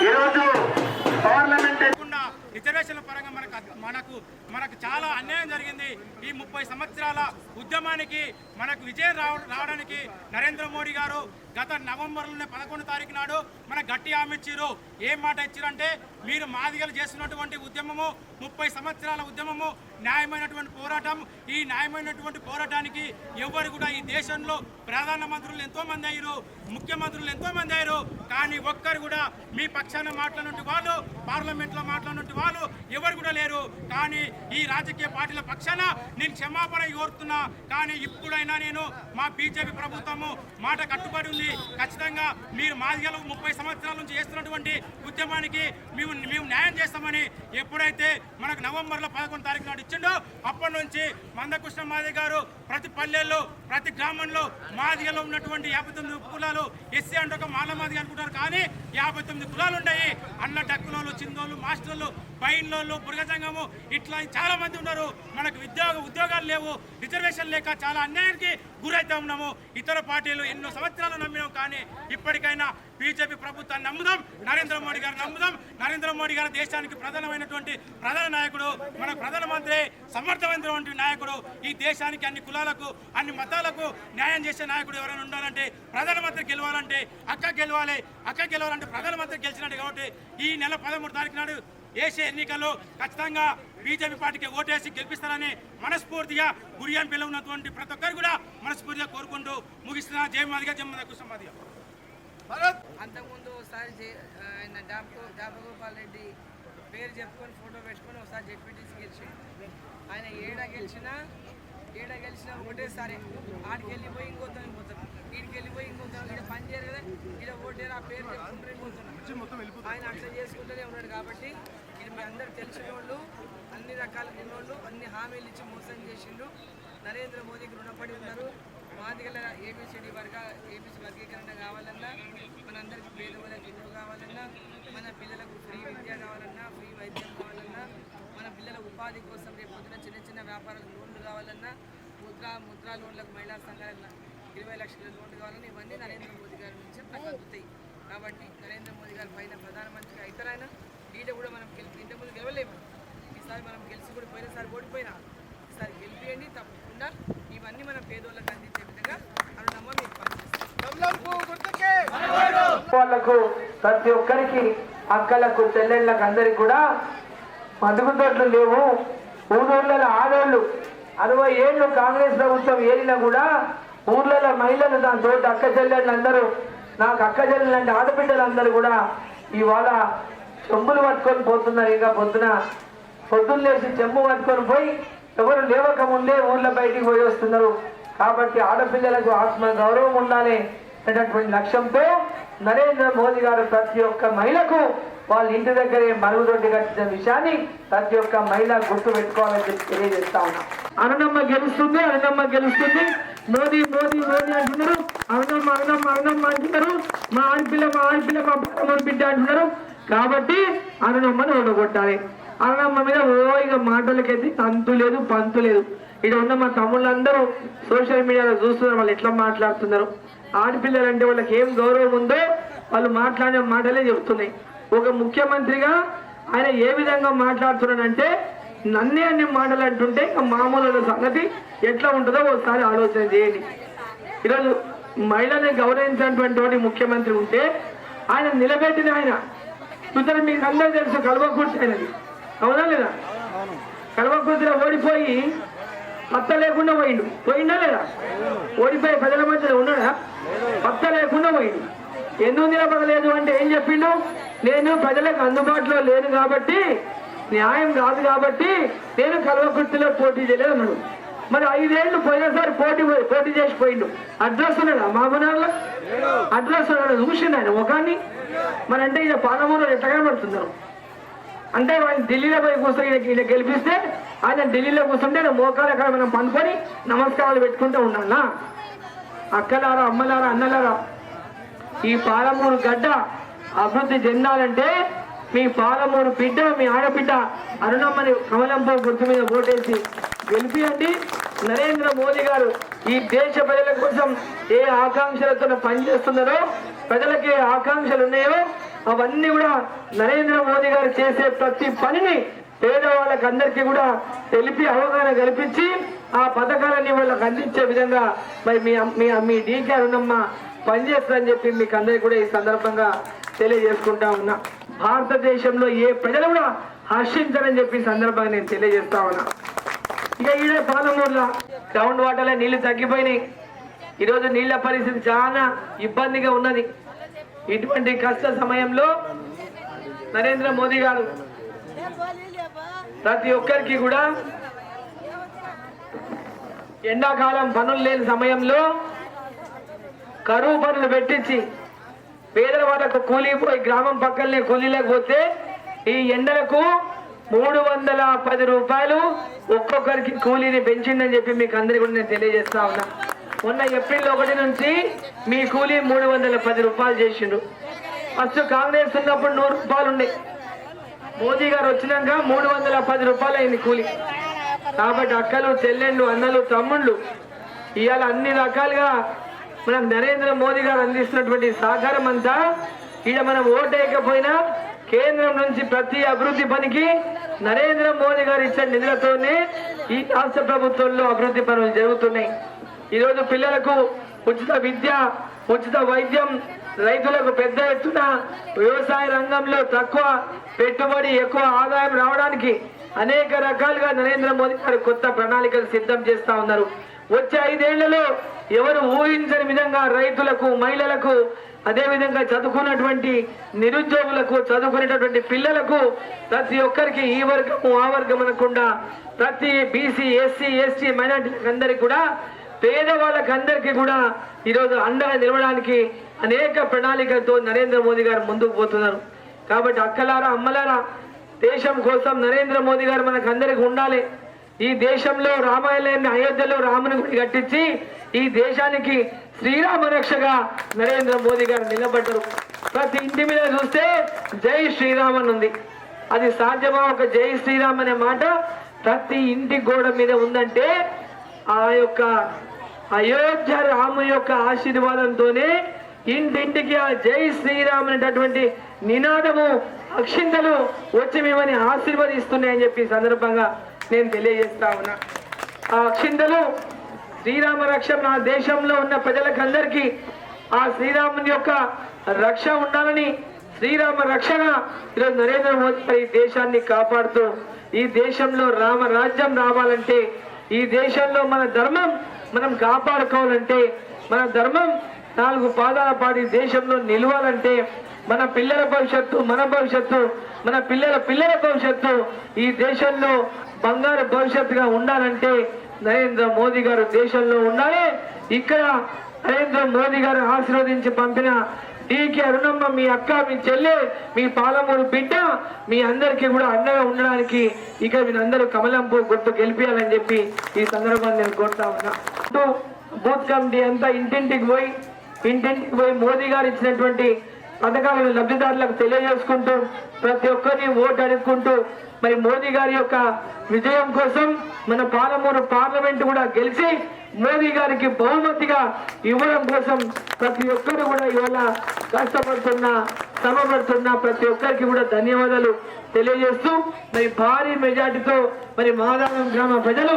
ఈరోజు పార్లమెంట్ రిజర్వేషన్ల పరంగా మనకు చాలా అన్యాయం జరిగింది. ఈ 30 సంవత్సరాల ఉద్యమానికి మనకు విజయం రావడానికి నరేంద్ర మోడీ గారు గత నవంబర్లోనే 11వ తారీఖు నాడు మన గట్టి హామీ ఇచ్చారు. ఏం మాట ఇచ్చారంటే, మీరు మాదిగలు చేస్తున్నటువంటి ఉద్యమము 30 సంవత్సరాల ఉద్యమము న్యాయమైనటువంటి పోరాటం. ఈ న్యాయమైనటువంటి పోరాటానికి ఎవరు కూడా ఈ దేశంలో ప్రధానమంత్రులు ఎంతోమంది అయ్యారు, ముఖ్యమంత్రులు ఎంతోమంది అయ్యారు, కానీ ఒక్కరు కూడా మీ పక్షాన మాట్లాడినట్టు వాళ్ళు, పార్లమెంట్లో మాట్లాడినట్టు వాళ్ళు ఎవరు కూడా లేరు. కానీ ఈ రాజకీయ పార్టీల పక్షాన నేను క్షమాపణ కోరుతున్నా. కానీ ఇప్పుడైనా నేను మా బీజేపీ ప్రభుత్వము మాట కట్టుబడి ఉంది. ఖచ్చితంగా మీరు మాదిగలు 30 సంవత్సరాల నుంచి చేస్తున్నటువంటి ఉద్యమానికి మేము న్యాయం చేస్తామని ఎప్పుడైతే మనకు నవంబర్లో 11వ తారీఖు నాడు ఇచ్చిండో అప్పటి నుంచి మందకృష్ణ మాదిగ గారు ప్రతి పల్లెల్లో ప్రతి గ్రామంలో మాదిగలో ఉన్నటువంటి 59 కులాలు ఎస్సీ అంటే ఒక మాల మాదిగ అనుకుంటారు, కానీ 59 కులాలు ఉన్నాయి. అన్న డక్కులోళ్ళు, చిందోళ్ళు, మాస్టర్లు, బైన్లోళ్ళు, బురగజంగము ఇట్లా చాలా మంది ఉన్నారు. మనకు ఉద్యోగాలు లేవు, రిజర్వేషన్ లేక చాలా అన్యాయానికి గురైతే ఉన్నాము. ఇతర పార్టీలు ఎన్నో సంవత్సరాలు నమ్మినాం, కానీ ఇప్పటికైనా బీజేపీ ప్రభుత్వాన్ని నమ్ముదాం, నరేంద్ర మోడీ గారు నమ్ముదాం. నరేంద్ర మోడీ గారు దేశానికి ప్రధానమైనటువంటి ప్రధాన నాయకుడు, మన ప్రధానమంత్రి సమర్థమైనటువంటి నాయకుడు. ఈ దేశానికి అన్ని కులాలకు అన్ని మతాలకు న్యాయం చేసే నాయకుడు ఎవరైనా ఉండాలంటే ప్రధానమంత్రి గెలవాలంటే అక్క గెలవాలంటే ప్రధానమంత్రి గెలిచినట్టు. కాబట్టి ఈ నెల 13వ తారీఖు నాడు ఏసీ ఎన్నికల్లో ఖచ్చితంగా బీజేపీ పార్టీకి ఓటేసి గెలిపిస్తారని మనస్ఫూర్తిగా గురియాంపేలో ఉన్నటువంటి ప్రతి ఒక్కరు కూడా మనస్ఫూర్తిగా కోరుకుంటూ ముగిస్తున్నా. జై మాదిగ, జై మందకృష్ణ మాదిగ. అంతకుముందు ఒకసారి ఆయన జాబగోపాల్ రెడ్డి పేరు చెప్పుకొని ఫోటో పెట్టుకొని ఒకసారి జెడ్పీటీసీ గెలిచాడు. ఆయన ఏడ గెలిచినా ఒకటేసారి ఆడికి వెళ్ళిపోయి ఇంకోతాం పోతాం, వీడికి వెళ్ళిపోయి ఇంకోతాం, ఇక్కడ పని చేయరు కదా, ఇక్కడ ఓటేరు ఆ పేరు చెప్పుకుంటూ పోతున్నాం. ఆయన అట్లా చేసుకుంటూనే ఉన్నాడు. కాబట్టి ఇది మీ అందరు తెలిసిన వాళ్ళు, అన్ని రకాల ఉన్నోళ్ళు, అన్ని హామీలు ఇచ్చి మోసం చేసిండు. నరేంద్ర మోదీకి రుణపడి ఉన్నారు. మాదిగల ఏబీసీ వర్గీకరణ కావాలన్నా, మనందరికీ పేదవాళ్ళకి ఇల్లు కావాలన్నా, మన పిల్లలకు ఫ్రీ విద్య కావాలన్నా, ఫ్రీ వైద్యం కావాలన్నా, మన పిల్లల ఉపాధి కోసం రేపు పొద్దున చిన్న వ్యాపారాలకు లోన్లు కావాలన్నా, ముద్రా లోన్లకు మహిళా సంఘాలకు 20 లక్షల లోన్లు కావాలన్నా, ఇవన్నీ నరేంద్ర మోదీ గారి నుంచి మనకు అందుతాయి. కాబట్టి నరేంద్ర మోదీ గారి పైన ప్రధానమంత్రిగా ఇతరైన ఈట కూడా మనం ఇంతకుముందు గెలవలేము. ఈసారి మనం గెలిచి కూడా పోయినసారి ఓడిపోయినా, ఈసారి గెలిపియండి. తప్పకుండా ఇవన్నీ మనం పేదోళ్ళకి అందించే విధంగా అరుణమ్మ మీకు వాళ్ళకు ప్రతి ఒక్కరికి అక్కలకు చెల్లెళ్ళకు అందరికి కూడా మరుగుదొడ్లు లేవు. ఊళ్ళలో ఆడోళ్ళు 60 ఏళ్ళు కాంగ్రెస్ ప్రభుత్వం ఏలినా కూడా ఊర్లలో మహిళలు దాని తోటి అక్క చెల్లెళ్ళు అందరూ, నాకు అక్క చెల్లెళ్ళు అంటే ఆడబిడ్డలు అందరూ కూడా ఇవాళ చెంబులు పట్టుకొని పోతున్నారు. ఇంకా పొద్దున్న లేచి చెంబు పట్టుకొని పోయి ఎవరు లేవక ముందే ఊర్ల బయటికి పోయి వస్తున్నారు. కాబట్టి ఆడపిల్లలకు ఆత్మ గౌరవం ఉండాలి అనేటటువంటి లక్ష్యంతో నరేంద్ర మోదీ గారు ప్రతి ఒక్క మహిళకు వాళ్ళ ఇంటి దగ్గరే మరుగుదొడ్డి కట్టిన విషయాన్ని ప్రతి ఒక్క మహిళ గుర్తు పెట్టుకోవాలని చెప్పి తెలియజేస్తా ఉన్నా. అరుణమ్మ గెలుస్తుంది, మోదీ అంటున్నారు, అరుణమ్మ అంటున్నారు, మా ఆడపిల్ల మా బిడ్డ అంటున్నారు. కాబట్టి అరుణమ్మని ఓడగొట్టాలి. అరుణమ్మ మీద ఇక మాటలకైతే తంతు లేదు, పంతు లేదు. ఇక్కడ ఉన్న మా తమ్ముళ్ళందరూ సోషల్ మీడియాలో చూస్తున్నారు, వాళ్ళు ఎట్లా మాట్లాడుతున్నారు. ఆడపిల్లలు అంటే వాళ్ళకి ఏం గౌరవం ఉందో వాళ్ళు మాట్లాడిన మాటలే చెప్తున్నాయి. ఒక ముఖ్యమంత్రిగా ఆయన ఏ విధంగా మాట్లాడుతున్నాడంటే నన్నే అన్ని మాటలు అంటుంటే ఇక మామూలు సంగతి ఎట్లా ఉంటుందో ఒకసారి ఆలోచన చేయండి. ఈరోజు మహిళల్ని గౌరవించినటువంటి ముఖ్యమంత్రి ఉంటే ఆయన నిలబెట్టిన ఆయన చూసారు. మీకు అందరూ తెలుసు కల్వకుర్తి అయినది, అవునా లేదా? కల్వకుర్తిలో ఓడిపోయి పత్త లేకుండా పోయిండా లేదా? ఓడిపోయి ప్రజల మధ్యలో ఉన్నాడా? పత్త లేకుండా పోయిండు. ఎందుకు నిలబడలేదు అంటే ఏం చెప్పిండు? నేను ప్రజలకు అందుబాటులో లేను కాబట్టి, న్యాయం కాదు కాబట్టి నేను కల్వకుర్తిలో పోటీ చేయలేదు అన్నాడు. మరి 5 ఏళ్ళు పోయినసారి పోటీ చేసిపోయిండు. అడ్రస్ ఉన్నాడా? మామూలు అడ్రస్ ఉన్నాడు, చూసిండు ఆయన ముఖాన్ని. మరి అంటే ఇక పాలమూరు ఎట్లా కనబడుతున్నారు అంటే ఆయన ఢిల్లీలో పోయి కూర్చొని ఈయన గెలిపిస్తే ఆయన ఢిల్లీలో కూర్చుంటే మోకాలు అక్కడ మనం పనుకొని నమస్కారాలు పెట్టుకుంటూ ఉండాలా? అక్కలారా, అమ్మలారా, అన్నలారా, ఈ పాలమూరు గడ్డ అభివృద్ధి చెందాలంటే మీ పాలమూరు బిడ్డ, మీ ఆడబిడ్డ అరుణమ్మని కమలంపూ గుర్తు మీద ఓటేసి గెలిపియండి. నరేంద్ర మోదీ గారు ఈ దేశ ప్రజల కోసం ఏ ఆకాంక్షలతో పనిచేస్తున్నారో ప్రజలకి ఆకాంక్షలు ఉన్నాయో అవన్నీ కూడా నరేంద్ర మోదీ గారు చేసే ప్రతి పనిని పేదవాళ్ళకి అందరికీ కూడా తెలిపి అవగాహన కల్పించి ఆ పథకాలన్నీ వాళ్ళకి అందించే విధంగా మరి మీ డీకే అరుణమ్మ పనిచేస్తుందని చెప్పి మీకు అందరికీ కూడా ఈ సందర్భంగా తెలియజేసుకుంటా ఉన్నా. భారతదేశంలో ఏ ప్రజలు కూడా హర్షించారని చెప్పి సందర్భంగా నేను తెలియజేస్తా ఉన్నా. ఇక ఈడే పాలమూరులో గ్రౌండ్ వాటర్లో నీళ్లు తగ్గిపోయినాయి. ఈరోజు నీళ్ల పరిస్థితి చాలా ఇబ్బందిగా ఉన్నది. ఇటువంటి కష్ట సమయంలో నరేంద్ర మోదీ గారు ప్రతి ఒక్కరికి కూడా ఎండాకాలం పనులు లేని సమయంలో కరువు పనులు పెట్టించి పేదల వాళ్ళకు కూలిపోయి గ్రామం పక్కనే కూలీలకు పోతే ఈ ఎండలకు 310 రూపాయలు ఒక్కొక్కరికి కూలీని పెంచిందని చెప్పి మీకు అందరికీ కూడా నేను తెలియజేస్తా ఉన్నా. మొన్న ఏప్రిల్ 1 నుంచి మీ కూలీ 310 రూపాయలు చేసిండు. ఫస్ట్ కాంగ్రెస్ ఉన్నప్పుడు 100 రూపాయలు ఉండే. మోదీ గారు వచ్చినాక 310 రూపాయలు అయింది కూలీ. కాబట్టి అక్కలు చెల్లెళ్ళు అన్నలు తమ్ముళ్ళు ఇవాళ అన్ని రకాలుగా మనం నరేంద్ర మోదీ గారు అందిస్తున్నటువంటి సహకారం అంతా ఈడ మనం ఓటేయకపోయినా కేంద్రం నుంచి ప్రతి అభివృద్ధి పనికి నరేంద్ర మోదీ గారు ఇచ్చిన నిధులతోనే ఈ రాష్ట్ర ప్రభుత్వంలో అభివృద్ధి పనులు జరుగుతున్నాయి. ఈరోజు పిల్లలకు ఉచిత విద్య, ఉచిత వైద్యం, రైతులకు పెద్ద ఎత్తున వ్యవసాయ రంగంలో తక్కువ పెట్టుబడి ఎక్కువ ఆదాయం రావడానికి అనేక రకాలుగా నరేంద్ర మోదీ గారు కొత్త ప్రణాళికలు సిద్ధం చేస్తా ఉన్నారు. వచ్చే 5 ఏళ్లలో ఎవరు ఊహించని విధంగా రైతులకు, మహిళలకు, అదేవిధంగా చదువుకున్నటువంటి నిరుద్యోగులకు, చదువుకునేటటువంటి పిల్లలకు ప్రతి ఒక్కరికి ఈ వర్గము ఆ వర్గం అనకుండా ప్రతి బీసీ, ఎస్సీ, ఎస్టీ మైనార్టీలకు అందరికీ కూడా పేదవాళ్ళకి అందరికీ కూడా ఈరోజు అండగా నిలవడానికి అనేక ప్రణాళికలతో నరేంద్ర మోదీ గారు ముందుకు పోతున్నారు. కాబట్టి అక్కలారా, అమ్మలారా, దేశం కోసం నరేంద్ర మోదీ గారు మనకు అందరికి ఉండాలి. ఈ దేశంలో రామాలయాన్ని అయోధ్యలో రాముని గుడి కట్టించి ఈ దేశానికి శ్రీరామ రక్షగా నరేంద్ర మోదీ గారు నిలబడ్డారు. ప్రతి ఇంటి మీద చూస్తే జై శ్రీరామ్ అని ఉంది. అది సాధ్యమా? ఒక జై శ్రీరామ్ అనే మాట ప్రతి ఇంటి గోడ మీద ఉందంటే ఆ యొక్క అయోధ్య రాము యొక్క ఆశీర్వాదంతోనే ఇంటింటికి ఆ జై శ్రీరామ్ అనేటటువంటి నినాదము, అక్షింతలు వచ్చి మిమ్మల్ని ఆశీర్వదిస్తున్నాయని చెప్పి సందర్భంగా నేను తెలియజేస్తా ఉన్నా. ఆ అక్షింతలు శ్రీరామ రక్ష నా దేశంలో ఉన్న ప్రజలకందరికీ ఆ శ్రీరాముని యొక్క రక్ష ఉండాలని, శ్రీరామ రక్షణ ఈరోజు నరేంద్ర మోదీ ఈ దేశాన్ని కాపాడుతూ ఈ దేశంలో రామ రాజ్యం రావాలంటే, ఈ దేశంలో మన ధర్మం మనం కాపాడుకోవాలంటే, మన ధర్మం 4 పాదాల పాటి దేశంలో నిలవాలంటే, మన పిల్లల భవిష్యత్తు, మన భవిష్యత్తు, మన పిల్లల పిల్లల భవిష్యత్తు ఈ దేశంలో బంగారు భవిష్యత్తుగా ఉండాలంటే నరేంద్ర మోదీ గారు దేశంలో ఉండాలి. ఇక్కడ నరేంద్ర మోదీ గారు ఆశీర్వదించి పంపిన డీకే అరుణమ్మ, మీ అక్క, మీ చెల్లె, మీ పాలమూరు బిడ్డ మీ అందరికీ కూడా అండగా ఉండడానికి ఇక మీరందరూ కమలంపూ గుర్తు గెలిపించాలని చెప్పి ఈ సందర్భాన్ని నేను కోరుతా ఉన్నా. బూత్ కమిటీ అంతా ఇంటింటికి పోయి మోదీ గారు ఇచ్చినటువంటి పథకాలను లబ్ధిదారులకు తెలియజేసుకుంటూ ప్రతి ఒక్కరిని ఓటు అడుక్కుంటూ మరి మోదీ గారి యొక్క విజయం కోసం మన పాలమూరు పార్లమెంట్ కూడా గెలిచి మోదీ గారికి బహుమతిగా ఇవ్వడం కోసం ప్రతి ఒక్కరు కూడా ఇవాళ కష్టపడుతున్న, శ్రమపడుతున్న ప్రతి ఒక్కరికి కూడా ధన్యవాదాలు తెలియజేస్తూ మరి భారీ మెజార్టీతో మరి మాదారం గ్రామ ప్రజలు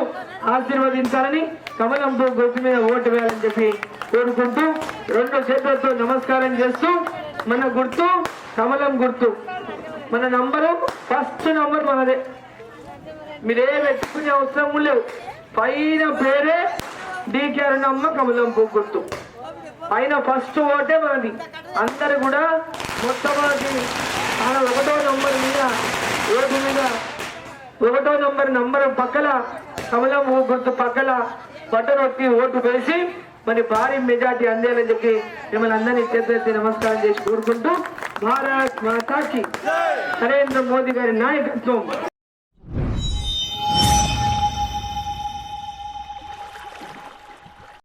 ఆశీర్వదించాలని, కమలంపూ గుర్తు మీద ఓటు వేయాలని చెప్పి కోరుకుంటూ 2 చేతులతో నమస్కారం చేస్తూ, మన గుర్తు కమలం గుర్తు, మన నంబరు ఫస్ట్ నంబర్ మనదే. మీరేం ఎత్తుకునే అవసరం లేవు. పైన పేరే డీకే అరుణమ్మ కమలంపూ గుర్తు, పైన ఫస్ట్ ఓటే మనది. అందరు కూడా మొట్టమొదటి 1వ నంబర్ మీద ఓటు మీద 1వ నంబర్ పక్కల కమలంపూ గుర్తు పక్కల బటన్ ఒత్తి ఓటు వేసి మరి భారీ మెజార్టీ అందేయాలని చెప్పి మిమ్మల్ని అందరినీ చేతులెత్తి నమస్కారం చేసి కోరుకుంటూ భారత్ మాతాకి నరేంద్ర మోదీ గారి నాయకత్వం